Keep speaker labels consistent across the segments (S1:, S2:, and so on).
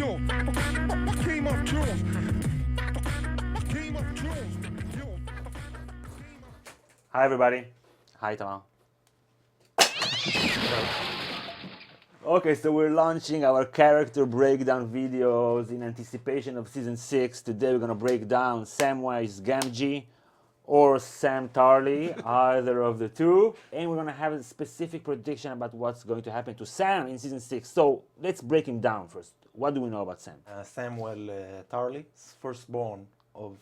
S1: Hi everybody. Hi Tamar. Okay, so we're launching our character breakdown videos in anticipation of season 6. Today we're gonna break down Samwise Gamgee or Sam Tarley, either of the two, and we're gonna have a specific prediction about what's going to happen to Sam in season 6. So let's break him down first. What do we know about Sam?
S2: Samwell Tarley, firstborn of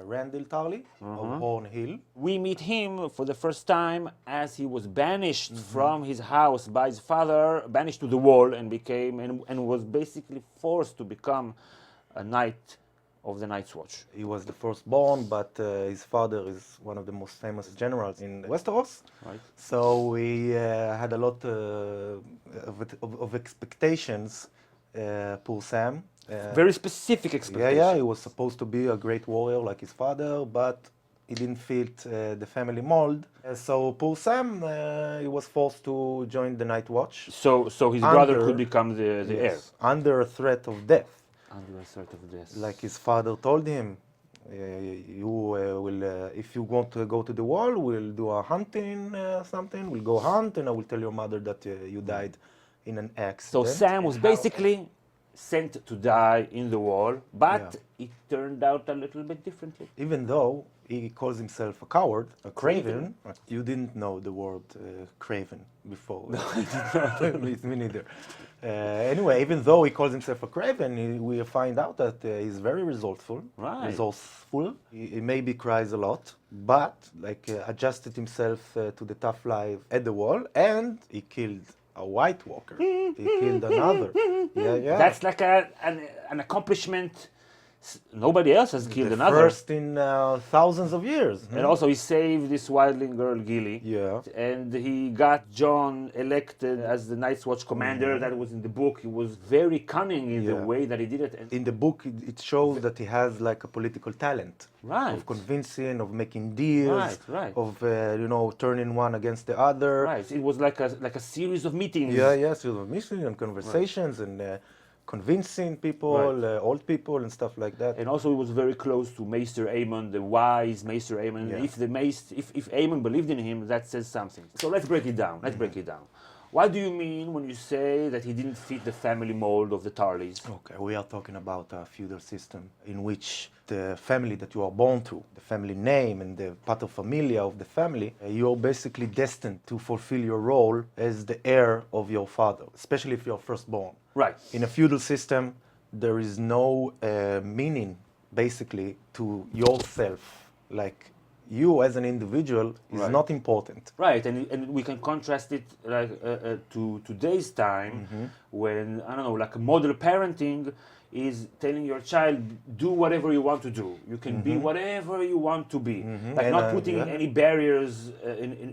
S2: Randall Tarley of Horn Hill.
S1: We meet him for the first time as he was banished from his house by his father, banished to the wall, and became and was basically forced to become a knight of the Night's Watch.
S2: He was the firstborn, but his father is one of the most famous generals in Westeros.
S1: Right.
S2: So he had a lot of expectations, poor Sam.
S1: Very specific expectations.
S2: Yeah, he was supposed to be a great warrior like his father, but he didn't fit the family mold. So poor Sam, he was forced to join the Night Watch.
S1: So his brother could become the heir.
S2: Under a threat of death.
S1: Under a threat of death.
S2: Like his father told him, you will, if you want to go to the wall, we'll do a hunting, something. We'll go hunt, and I will tell your mother that you died in an accident.
S1: So Sam was basically sent to die in the wall, but it turned out a little bit differently.
S2: Even though he calls himself a coward, a craven, you didn't know the word craven before.
S1: No, I did not.
S2: Me neither. Anyway, even though he calls himself a craven, we find out that he's very resourceful. He maybe cries a lot, but adjusted himself to the tough life at the wall, and he killed a White Walker. He killed another. Yeah.
S1: That's like an accomplishment nobody else has killed another.
S2: First in thousands of years.
S1: And also he saved this wildling girl, Gilly.
S2: Yeah.
S1: And he got John elected as the Night's Watch commander. That was in the book. He was very cunning in the way that he did it. And
S2: in the book, it shows that he has like a political talent.
S1: Right.
S2: Of convincing, of making deals.
S1: Right.
S2: Of, turning one against the other.
S1: Right. It was like a series of meetings.
S2: Yeah, series of meetings and conversations and convincing people, old people and stuff like that.
S1: And also he was very close to Maester Aemon, the wise Maester Aemon. Yeah. If Aemon believed in him, that says something. So let's break it down. What do you mean when you say that he didn't fit the family mold of the Tarleys?
S2: Okay, we are talking about a feudal system in which the family that you are born to, the family name and the paterfamilia of the family, you are basically destined to fulfill your role as the heir of your father, especially if you're firstborn.
S1: Right.
S2: In a feudal system, there is no meaning, basically, to yourself. Like, you as an individual is not important.
S1: Right, and we can contrast it to today's time when, I don't know, like model parenting is telling your child, do whatever you want to do. You can be whatever you want to be. Like not putting any barriers.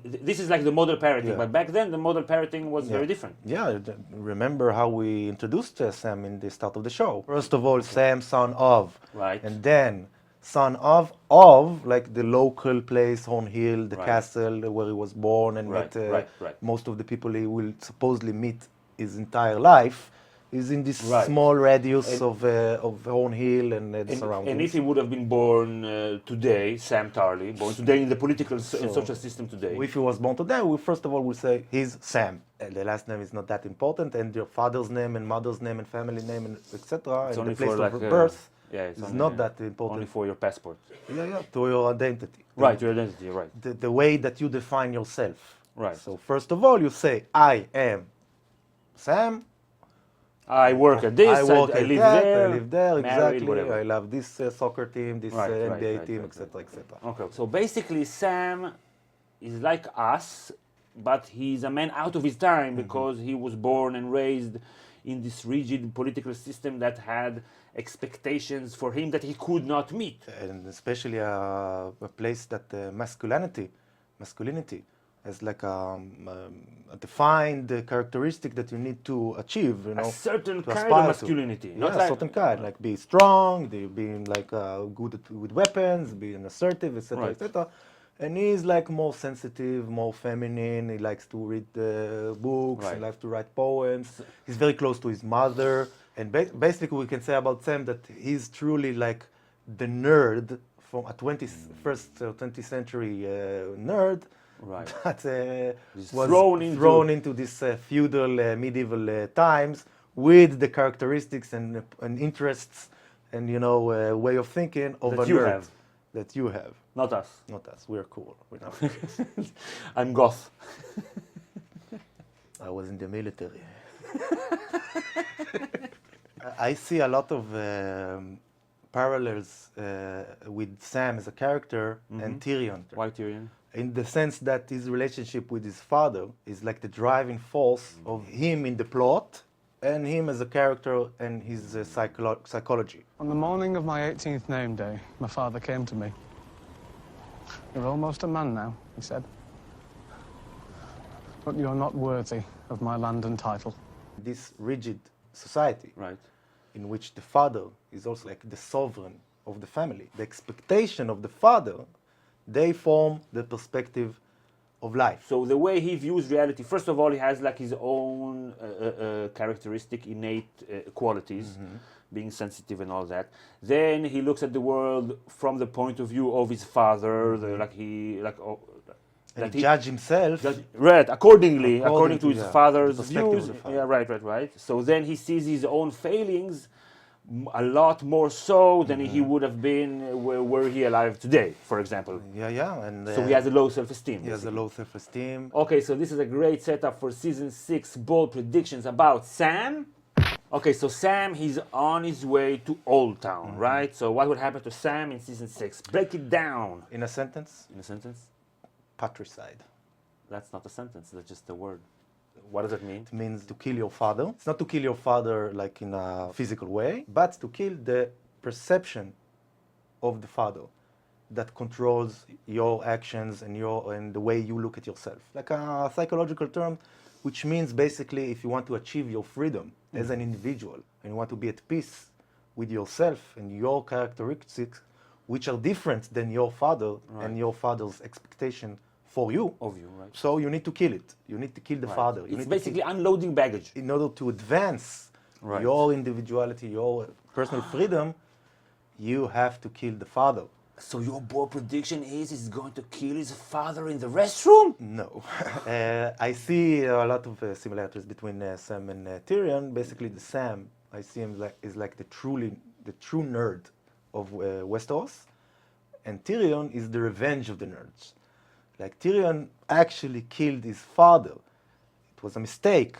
S1: This is like the model parenting, but back then the model parenting was very different.
S2: Yeah, remember how we introduced Sam in the start of the show. First of all, Sam, son of.
S1: Right.
S2: And then son of like the local place, Horn Hill, the castle where he was born and met most of the people he will supposedly meet his entire life. Is in this small radius of Horn Hill and the surroundings.
S1: And if he would have been born today, Sam Tarley, born today in the political and social system today.
S2: If he was born today, we first of all will say he's Sam. And the last name is not that important, and your father's name and mother's name and family name and etc. And the place of birth is not that important.
S1: Only for your passport.
S2: Yeah, to your identity.
S1: Right, your identity, right.
S2: The way that you define yourself.
S1: Right.
S2: So first of all, you say, I am Sam.
S1: I work at this, I live there,
S2: exactly.
S1: Whatever.
S2: I love this soccer team, this NBA team, etc.
S1: Okay, so basically Sam is like us, but he's a man out of his time because he was born and raised in this rigid political system that had expectations for him that he could not meet.
S2: And especially a place that masculinity as like a defined characteristic that you need to achieve,
S1: a certain kind of masculinity.
S2: Not a certain kind, like be strong, being like good with weapons, being assertive, etc., etc. And he's like more sensitive, more feminine. He likes to read books. He likes to write poems. He's very close to his mother. And basically, we can say about Sam that he's truly like the nerd from a 21st or 20th century nerd
S1: Right.
S2: that
S1: He's
S2: was
S1: thrown
S2: into this feudal medieval times with the characteristics and interests and way of thinking of
S1: That
S2: a
S1: you
S2: nerd
S1: have.
S2: that you have.
S1: Not us.
S2: Not us. We're cool. We're not.
S1: I'm goth.
S2: I was in the military. I see a lot of parallels with Sam as a character and Tyrion.
S1: Why Tyrion?
S2: In the sense that his relationship with his father is like the driving force of him in the plot and him as a character and his psychology.
S3: On the morning of my 18th name day, my father came to me. "You're almost a man now," he said. "But you're not worthy of my land and title."
S2: This rigid society
S1: Right.
S2: in which the father is also like the sovereign of the family, the expectation of the father, they form the perspective of life.
S1: So the way he views reality, first of all, he has like his own characteristic, innate qualities, being sensitive and all that. Then he looks at the world from the point of view of his father,
S2: And he judge himself.
S1: Right, according to his
S2: yeah,
S1: father's
S2: the perspective
S1: views.
S2: of the father.
S1: Yeah, right. So then he sees his own failings a lot more so than he would have been were he alive today, for example.
S2: Yeah. And
S1: So he has a low self-esteem.
S2: he has a low self-esteem.
S1: Okay, so this is a great setup for season 6 bold predictions about Sam. Okay, so Sam, he's on his way to Old Town, right? So what would happen to Sam in season 6? Break it down.
S2: In a sentence,
S1: In a sentence?
S2: patricide.
S1: That's not a sentence, that's just a word. What does it mean?
S2: It means to kill your father. It's not to kill your father like in a physical way, but to kill the perception of the father that controls your actions and the way you look at yourself. Like a psychological term, which means basically if you want to achieve your freedom as an individual and you want to be at peace with yourself and your characteristics, which are different than your father and your father's expectation for you.
S1: Of you, right?
S2: So you need to kill it. You need to kill the father. You
S1: It's
S2: need to
S1: basically unloading baggage.
S2: in order to advance
S1: Right.
S2: your individuality, your personal freedom, you have to kill the father.
S1: So your bold prediction is he's going to kill his father in the restroom?
S2: No. I see a lot of similarities between Sam and Tyrion. Basically, the Sam, I see him is like the true nerd of Westeros, and Tyrion is the revenge of the nerds. Like Tyrion actually killed his father. It was a mistake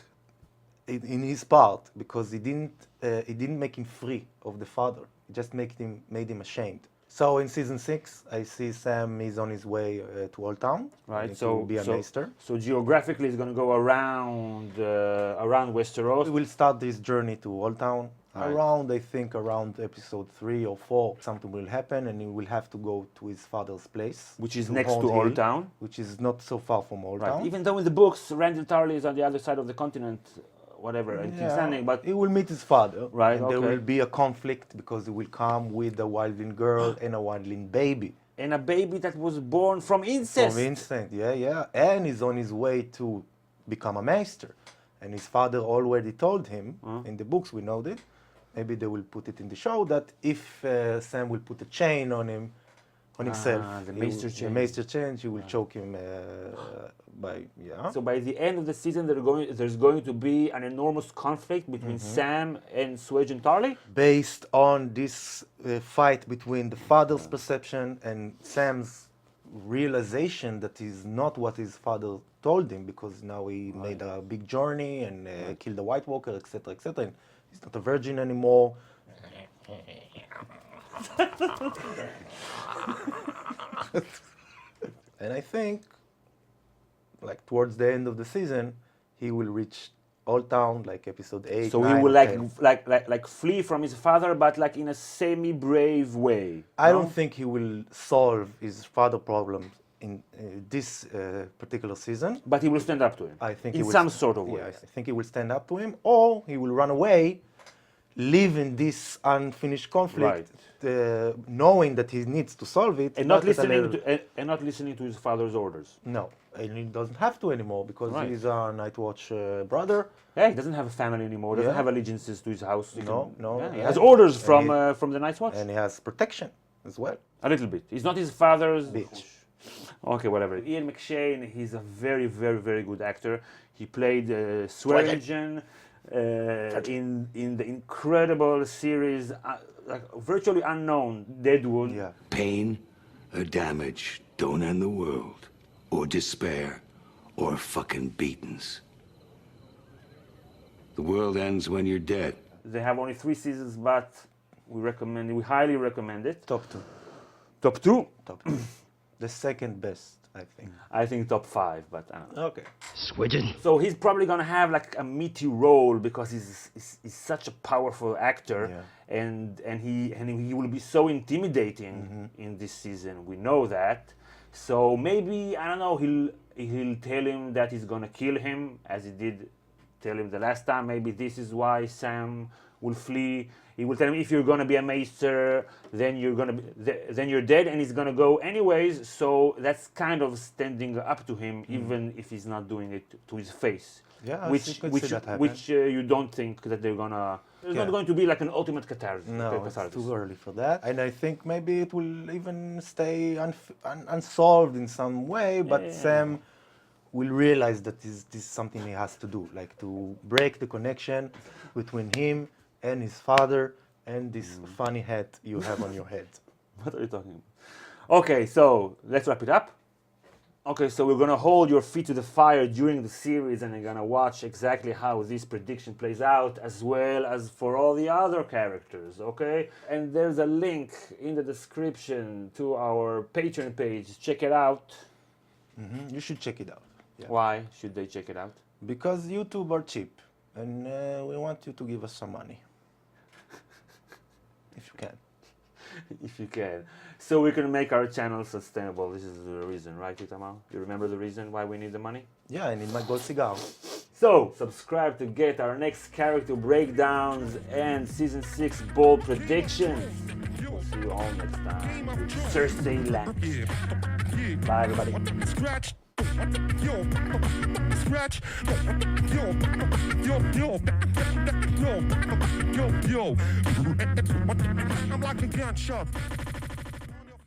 S2: in his part because it didn't make him free of the father. It just made him ashamed. So in season 6, I see Sam is on his way to Old Town.
S1: Right,
S2: to be a maester.
S1: So geographically he's going to go around Westeros.
S2: We will start this journey to Old Town.
S1: Right.
S2: I think around episode 3 or 4, something will happen and he will have to go to his father's place.
S1: Which is next to
S2: Horned
S1: Old
S2: Hill,
S1: Town.
S2: which is not so far from Old
S1: Right.
S2: Town.
S1: Even though in the books, Randall Tarley is on the other side of the continent, whatever, in King's Landing, but
S2: he will meet his father.
S1: Right,
S2: And there
S1: okay.
S2: will be a conflict because he will come with a wildling girl and a wildling baby.
S1: and a baby that was born from incest.
S2: From instinct, yeah. And he's on his way to become a maester. And his father already told him, in the books we know that, maybe they will put it in the show, that if Sam will put a chain on him, on himself,
S1: the maester chain.
S2: The maester chain, he will choke him
S1: So by the end of the season, there's going to be an enormous conflict between Sam and Swedge and Tarley?
S2: Based on this fight between the father's perception and Sam's realization that he's not what his father told him, because now he made a big journey and killed a White Walker, etc., etc. And he's not a virgin anymore. And I think, like towards the end of the season, he will reach Old Town, like episode 8.
S1: So
S2: 9,
S1: he will
S2: or 10.
S1: like flee from his father, but like in a semi-brave way.
S2: I
S1: no?
S2: don't think he will solve his father problem in this particular season.
S1: But he will stand up to him.
S2: I think
S1: in
S2: he will
S1: some sort of way.
S2: Yeah, I think he will stand up to him, or he will run away live in this unfinished conflict, knowing that he needs to solve it,
S1: And
S2: but
S1: not
S2: at a
S1: listening
S2: level-
S1: and not listening to his father's orders.
S2: No, and he doesn't have to anymore because
S1: Right.
S2: he's a Night Watch brother.
S1: Yeah, he doesn't have a family anymore. Doesn't
S2: Yeah.
S1: have allegiances to his house.
S2: No, no,
S1: Yeah, he
S2: yeah.
S1: has orders
S2: And
S1: from the Night's Watch.
S2: And he has protection as well.
S1: A little bit. He's not his father's
S2: Bitch.
S1: Okay, whatever. Ian McShane, he's a very, very, very good actor. He played Swearingen in the incredible series, like virtually unknown, Deadwood.
S2: Yeah.
S4: Pain or damage don't end the world, or despair, or fucking beatings. The world ends when you're dead.
S1: They have only 3 seasons, but we highly recommend it.
S2: Top 2.
S1: Top 2?
S2: Top 2. The second best, I think.
S1: I think top 5, but I don't know.
S2: Okay.
S5: Swidgen.
S1: So he's probably gonna have like a meaty role because he's such a powerful actor,
S2: Yeah.
S1: and he will be so intimidating in this season. We know that. So maybe I don't know. He'll tell him that he's gonna kill him, as he did tell him the last time. Maybe this is why Sam will flee. He will tell him, if you're gonna be a maester, then you're dead, and he's gonna go anyways. So that's kind of standing up to him, even if he's not doing it to his face.
S2: Yeah, I
S1: which
S2: could see that happen.
S1: which you don't think that they're gonna. There's not going to be like an ultimate catharsis.
S2: No, it's
S1: catharsis.
S2: too early for that. And I think maybe it will even stay unsolved in some way, but
S1: Yeah.
S2: Sam will realize that this is something he has to do, like to break the connection between him and his father and this funny hat you have on your head.
S1: What are you talking about? Okay, so let's wrap it up. Okay, so we're gonna hold your feet to the fire during the series, and you're gonna watch exactly how this prediction plays out, as well as for all the other characters, okay? And there's a link in the description to our Patreon page. Check it out.
S2: You should check it out. Yeah.
S1: Why should they check it out?
S2: Because YouTube are cheap, and we want you to give us some money. If you can.
S1: If you can. So we can make our channel sustainable. This is the reason, right, Itamar? You remember the reason why we need the money?
S2: Yeah, I need my gold cigar.
S1: So, subscribe to get our next character breakdowns and Season 6 bold predictions. We'll see you all next time with Cersei Lannister. Bye, everybody.
S6: Scratch. Yo, scratch. Yo. I'm like a gunshot.